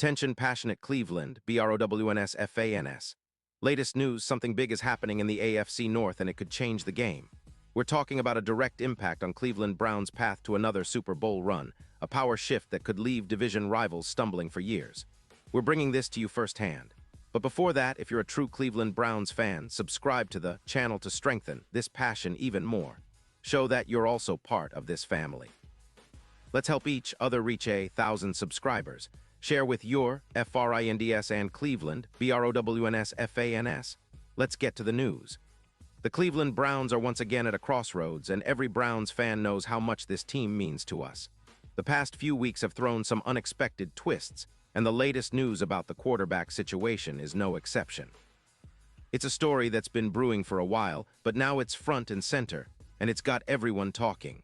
Attention passionate Cleveland, BROWNS. Latest news, something big is happening in the AFC North and it could change the game. We're talking about a direct impact on Cleveland Browns' path to another Super Bowl run, a power shift that could leave division rivals stumbling for years. We're bringing this to you firsthand. But before that, if you're a true Cleveland Browns fan, subscribe to the channel to strengthen this passion even more. Show that you're also part of this family. Let's help each other reach 1,000 subscribers. Share with your FRINDS and Cleveland, BROWNS. Let's get to the news. The Cleveland Browns are once again at a crossroads, and every Browns fan knows how much this team means to us. The past few weeks have thrown some unexpected twists, and the latest news about the quarterback situation is no exception. It's a story that's been brewing for a while, but now it's front and center, and it's got everyone talking.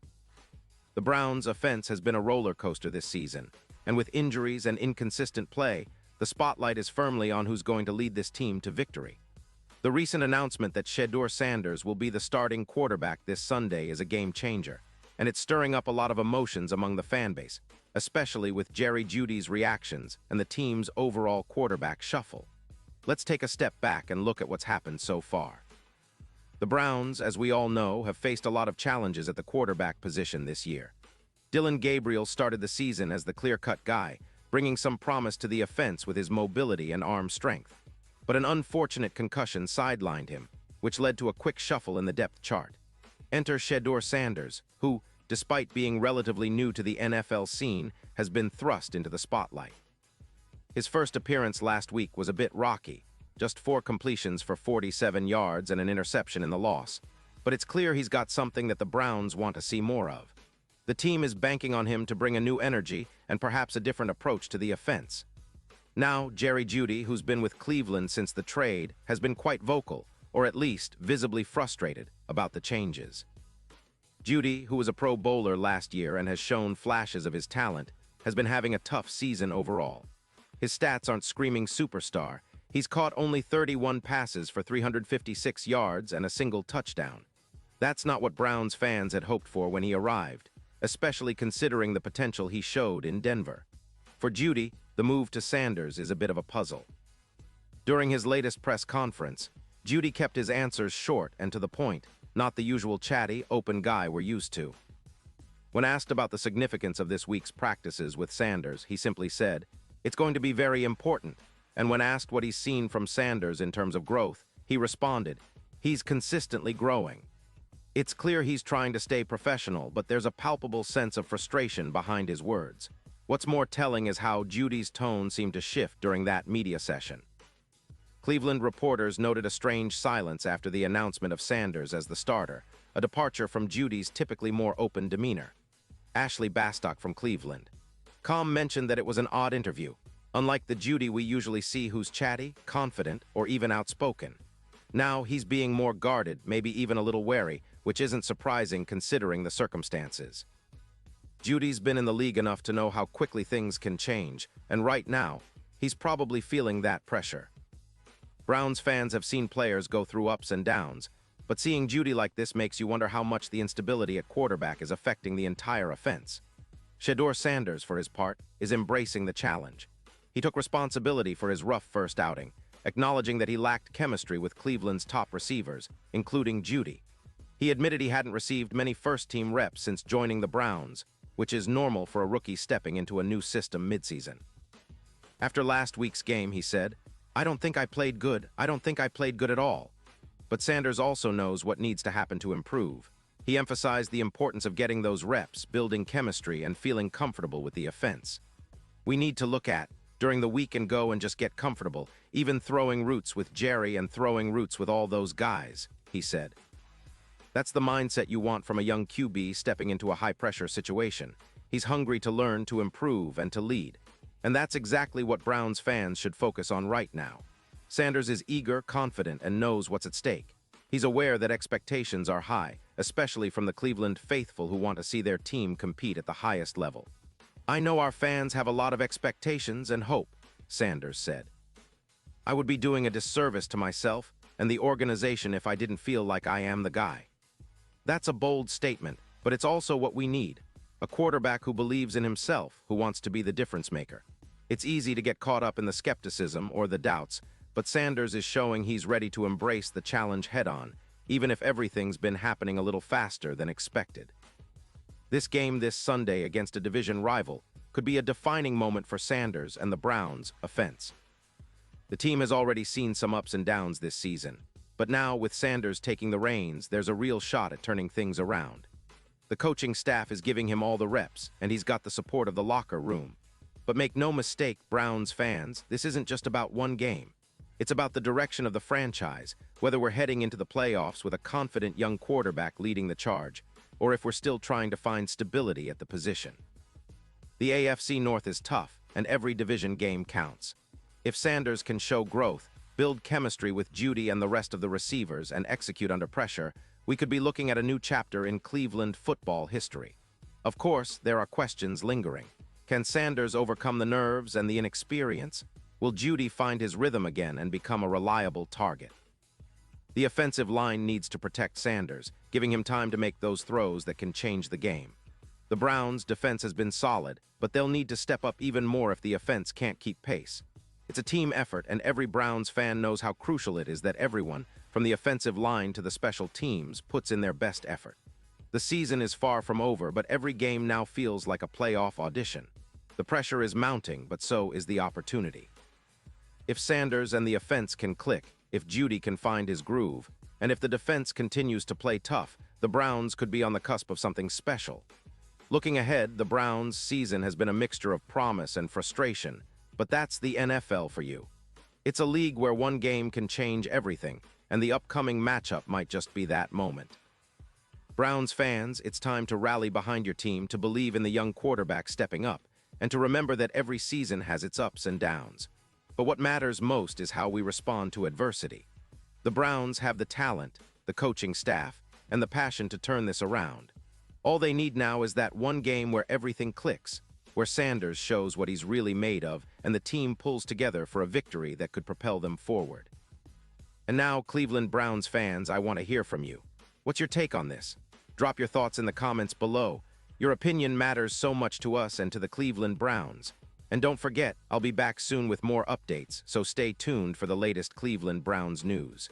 The Browns' offense has been a roller coaster this season, and with injuries and inconsistent play, the spotlight is firmly on who's going to lead this team to victory. The recent announcement that Shedeur will be the starting quarterback this Sunday is a game changer, and it's stirring up a lot of emotions among the fan base, especially with Jeudy's reactions and the team's overall quarterback shuffle. Let's take a step back and look at what's happened so far. The Browns, as we all know, have faced a lot of challenges at the quarterback position this year. Dillon Gabriel started the season as the clear-cut guy, bringing some promise to the offense with his mobility and arm strength. But an unfortunate concussion sidelined him, which led to a quick shuffle in the depth chart. Enter Shedeur, who, despite being relatively new to the NFL scene, has been thrust into the spotlight. His first appearance last week was a bit rocky, just 4 completions for 47 yards and an interception in the loss. But it's clear he's got something that the Browns want to see more of. The team is banking on him to bring a new energy and perhaps a different approach to the offense. Now, Jeudy, who's been with Cleveland since the trade, has been quite vocal, or at least visibly frustrated, about the changes. Jeudy, who was a Pro Bowler last year and has shown flashes of his talent, has been having a tough season overall. His stats aren't screaming superstar. He's caught only 31 passes for 356 yards and a single touchdown. That's not what Browns fans had hoped for when he arrived, especially considering the potential he showed in Denver. For Jeudy, the move to Sanders is a bit of a puzzle. During his latest press conference, Jeudy kept his answers short and to the point, not the usual chatty, open guy we're used to. When asked about the significance of this week's practices with Sanders, he simply said, "It's going to be very important." And when asked what he's seen from Sanders in terms of growth, he responded, "He's consistently growing." It's clear he's trying to stay professional, but there's a palpable sense of frustration behind his words. What's more telling is how Jeudy's tone seemed to shift during that media session. Cleveland reporters noted a strange silence after the announcement of Sanders as the starter, a departure from Jeudy's typically more open demeanor. Ashley Bastock from Cleveland. Com mentioned that it was an odd interview, unlike the Jeudy we usually see who's chatty, confident, or even outspoken. Now he's being more guarded, maybe even a little wary, which isn't surprising considering the circumstances. Jeudy's been in the league enough to know how quickly things can change, and right now, he's probably feeling that pressure. Browns fans have seen players go through ups and downs, but seeing Jeudy like this makes you wonder how much the instability at quarterback is affecting the entire offense. Shedeur, for his part, is embracing the challenge. He took responsibility for his rough first outing, acknowledging that he lacked chemistry with Cleveland's top receivers, including Jeudy. He admitted he hadn't received many first-team reps since joining the Browns, which is normal for a rookie stepping into a new system midseason. After last week's game, he said, "I don't think I played good. I don't think I played good at all." But Sanders also knows what needs to happen to improve. He emphasized the importance of getting those reps, building chemistry, and feeling comfortable with the offense. "We need to look at during the week and go and just get comfortable, even throwing routes with Jerry and throwing routes with all those guys," he said. That's the mindset you want from a young QB stepping into a high-pressure situation. He's hungry to learn, to improve, and to lead. And that's exactly what Browns fans should focus on right now. Sanders is eager, confident, and knows what's at stake. He's aware that expectations are high, especially from the Cleveland faithful who want to see their team compete at the highest level. "I know our fans have a lot of expectations and hope," Sanders said. "I would be doing a disservice to myself and the organization if I didn't feel like I am the guy." That's a bold statement, but it's also what we need. A quarterback who believes in himself, who wants to be the difference maker. It's easy to get caught up in the skepticism or the doubts, but Sanders is showing he's ready to embrace the challenge head-on, even if everything's been happening a little faster than expected. This game this Sunday against a division rival could be a defining moment for Sanders and the Browns' offense. The team has already seen some ups and downs this season, but now with Sanders taking the reins, there's a real shot at turning things around. The coaching staff is giving him all the reps, and he's got the support of the locker room. But make no mistake, Browns fans, this isn't just about one game. It's about the direction of the franchise, whether we're heading into the playoffs with a confident young quarterback leading the charge, or if we're still trying to find stability at the position. The AFC North is tough, and every division game counts. If Sanders can show growth, build chemistry with Jeudy and the rest of the receivers, and execute under pressure, we could be looking at a new chapter in Cleveland football history. Of course, there are questions lingering. Can Sanders overcome the nerves and the inexperience? Will Jeudy find his rhythm again and become a reliable target? The offensive line needs to protect Sanders, giving him time to make those throws that can change the game. The Browns' defense has been solid, but they'll need to step up even more if the offense can't keep pace. It's a team effort, and every Browns fan knows how crucial it is that everyone, from the offensive line to the special teams, puts in their best effort. The season is far from over, but every game now feels like a playoff audition. The pressure is mounting, but so is the opportunity. If Sanders and the offense can click, if Jeudy can find his groove, and if the defense continues to play tough, the Browns could be on the cusp of something special. Looking ahead, the Browns' season has been a mixture of promise and frustration, but that's the NFL for you. It's a league where one game can change everything, and the upcoming matchup might just be that moment. Browns fans, it's time to rally behind your team, to believe in the young quarterback stepping up, and to remember that every season has its ups and downs. But what matters most is how we respond to adversity. The Browns have the talent, the coaching staff, and the passion to turn this around. All they need now is that one game where everything clicks, where Sanders shows what he's really made of, and the team pulls together for a victory that could propel them forward. And now, Cleveland Browns fans, I want to hear from you. What's your take on this? Drop your thoughts in the comments below. Your opinion matters so much to us and to the Cleveland Browns. And don't forget, I'll be back soon with more updates, so stay tuned for the latest Cleveland Browns news.